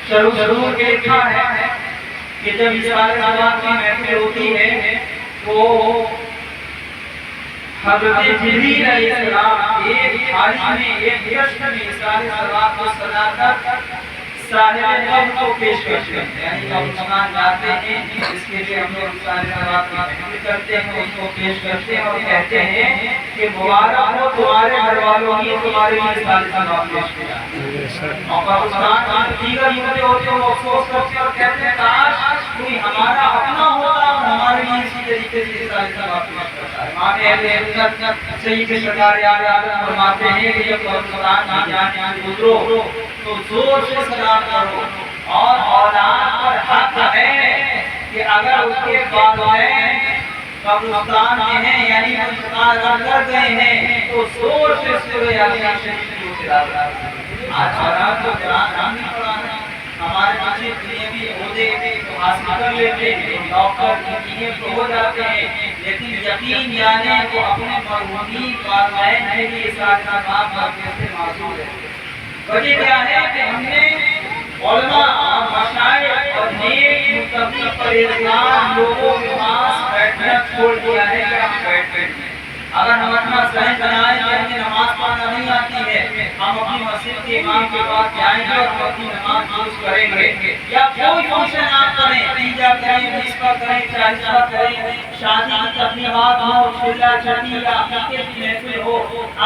شروع کے لکھا ہے کہ جب اصرار ثواب کی محفل ہوتی ہے تو حضرت جبریل علیہ السلام ایک تھالی میں ایک گشت میں اصرار ثواب کو سجا کر صاحب قبر کو پیش کرتے ہیں، یعنی قبرستان جاتے ہیں اس کے لیے ہم لوگ اصرار ثواب کی محفل کرتے ہیں، اس کو پیش کرتے ہیں اور کہتے ہیں کہ مبارک ہو تمہارے گھر والوں کی تمہارے لیے اصرار ثواب پیش کیا۔ اور قبرستان کی دیگر مدد ہوتے ہیں وہ افسوس کرتے اور کہتے ہیں کاش کوئی ہمارا اپنا ہوتا اور ہمارے لیے اسی طریقے سے اصرار ثواب پیش کرتا ہے۔ امام اہل سنت سید سرکار عالم فرماتے ہیں کہ جب قبرستان کی جانب گزرو تو زور سے سلام کرو، اور اولاد پر حق ہے کہ اگر اس کے والدین قبرستان میں ہیں یعنی انتقال کر گئے ہیں تو زور سے سورہ یاسین شریف کی تلاوت۔ آج حالات تو قرآن نہیں پڑھا ہے، ہمارے بچے دنیاوی عہدے تو حاصل کر لیتے ہیں، ڈاکٹر انجینئر تو ہو جاتے ہیں، لیکن یقین جانے وہ اپنے مرحومین والدین کے لیے اصرار ثواب کرنے سے معذور ہے۔ وجہ کیا ہے کہ ہم نے علماء اور مشائخ اور نیک متقی پرہیزگار لوگوں کے پاس بیٹھنا چھوڑ دیا ہے کہ ہم بیٹھیں۔ اگر ہم اپنا ذہن بنائیں کہ ہمیں نماز پڑھنا نہیں آتی ہے، ہم اپنی مسجد کے امام کے پاس جائیں گے اور اپنی نماز درست کریں گے، یا کوئی فنکشن آپ کریں، تیجا کریں، بیسوا کریں، چالیسوا کریں، شادی کی تقریبات ہو، چلا چٹی یا عقیقے کی محفل ہو،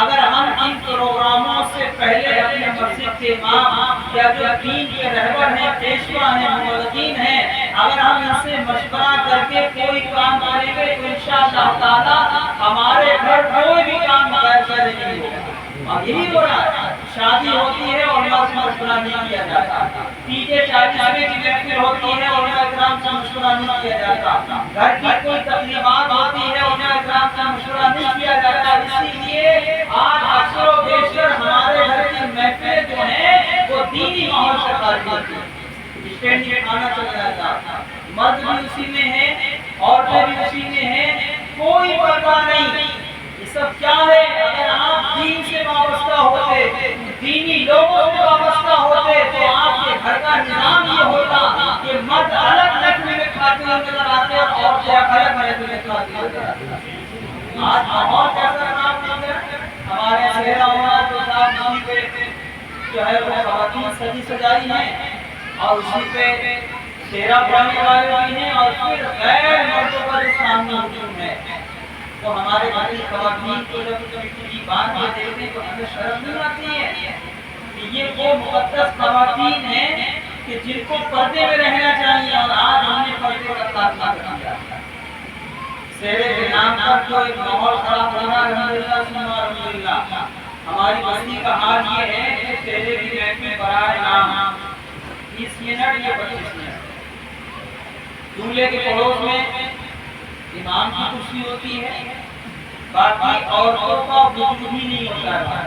اگر ہم ان پروگراموں سے پہلے اپنے مسجد کے امام یا جو دین کے رہبر ہیں، پیشوا ہیں، مولدین ہیں، اگر ہم ان سے مشورہ کر کے کوئی کام کریں گے تو انشاءاللہ تعالی ہمارے گھر کوئی بھی کام غیر نہیں ہوگا۔ اور یہی ہو رہا ہے، شادی ہوتی ہے اور علماء سے مشورہ نہیں کیا جاتا، تیجے چالیسویں کی محفل ہوتی ہے اور علماء کرام سے مشورہ نہیں کیا جاتا، گھر کی کوئی تقریبات ہوتی ہے اور علماء کرام سے مشورہ نہیں کیا جاتا۔ اسی لیے آج اکثر و بیشتر ہمارے گھر کی محفلیں جو ہیں وہ دینی ماحول سے خالی ہوتی ہیں۔ اسٹینڈ میں کھانا چل جاتا، مرد بھی اسی میں ہے، عورتیں بھی اسی میں ہیں، کوئی پرواہ نہیں۔ یہ سب کیا ہے؟ اگر آپ دین سے وابستہ ہوتے، دینی لوگوں سے وابستہ ہوتے تو آپ کے گھر کا نظام یہ ہوتا کہ مرد الگ محفل میں کھاتے ہوئے نظر آتے اور عورتیں الگ محفل میں کھاتی ہوئی نظر آتی۔ آج ماحول کیسا خراب نہیں ہے؟ ہمارے چہرہ ہونا تو صاحب اسی پہ جو ہے وہ خواتین سجی سجائی ہیں اور اسی پہ چہرہ پڑھنے والے بھی ہیں، اور پھر غیر مردوں کا جو سامنے موجود ہے تو ہمارے گھر کی خواتین کو جب کبھی بات یہ دیکھتے ہیں تو ہمیں شرم نہیں آتی ہے کہ یہ وہ مقدس خواتین ہیں کہ جن کو پردے میں رہنا چاہیے، اور آج ہم نے پردے کا خاتمہ کر دیا۔ سہرے کے نام پر جو ایک ماحول خراب ہو رہا ہے، الحمدللہ ثم الحمدللہ، ہماری بستی کا حال یہ ہے کہ سہرے کی محفل برائے نام 30 منٹ یا 25 منٹ، دولہے کے پڑوس میں امام کی کرسی ہوتی ہے، باقی عورتوں کا وجود ہی نہیں ہوتا ہے۔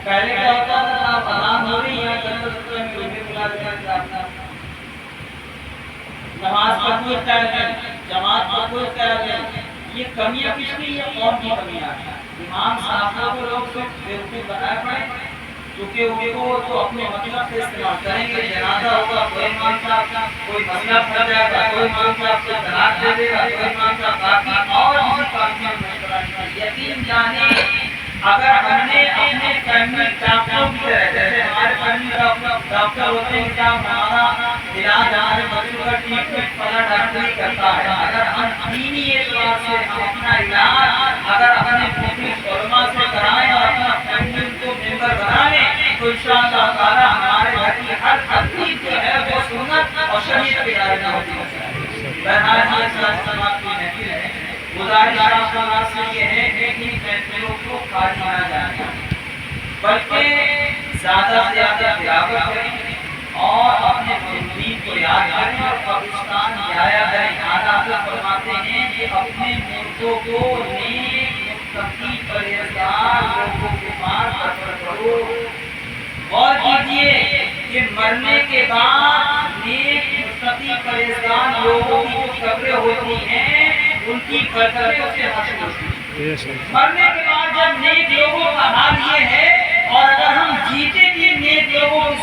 پہلے کیا ہوتا تھا، آپ اذان ہو رہی ہے نماز کا کوئی خیال نہیں، جماعت کا کوئی خیال نہیں، یہ کمیاں پچھلی یا قوم کی کمیاں ہیں۔ امام صاحب کو لوگ صرف بیوقوف بنائے پڑے کیونکہ وہ تو اپنے مطلب سے استعمال کریں گے، جنازہ ہوگا کوئی امام صاحب کوئی مسئلہ پھٹ جائے گا، کوئی امام صاحب کو طلاق دے دے گا، کوئی امام صاحب باقی اور کسی کام میں مشورہ نہیں۔ یقین جانے اگر ہم نے اپنے فیملی ڈاکٹروں کی طرح، جیسے ہمارے فیملی ڈاکٹر ہوتے ہیں، کیا ہمارا علاج ہمارے بچوں کا ٹریٹمنٹ فلاں ڈاکٹر ہی کرتا ہے، اگر ہم دینی اعتبار سے ہم اپنا علاج اگر اپنے مخلص علماء سے کرائیں اور اپنا فیملی کو ممبر بنائیں تو انشاءاللہ تعالی ہمارے گھر کی ہر تکلیف جو ہے وہ سنت اور شریعت کے دائرے میں ہوتی ہے۔ بہرحال یہ سماعت کی محفل ہے، گزارش آپ سے یہ ہے کہ محفلوں کو خالی نہ جانے بلکہ زیادہ سے زیادہ تلاوت کریں اور اپنے مرشدین کو یاد کریں اور قبرستان جایا کریں۔ آداب فرماتے ہیں کہ اپنے مردوں کو نیک متقی پرہیزگار لوگوں کے پاس سفر کرو۔ اور کیجئے کہ مرنے کے بعد نیک متقی پرہیزگار لوگوں کی جو قبریں ہوتی ہیں ان کی برکتوں سے حاصل ہوتی ہے۔ مرنے کے بعد جب نیک لوگوں کا حال یہ ہے اور اگر ہم جیتے بھی نیک لوگوں کی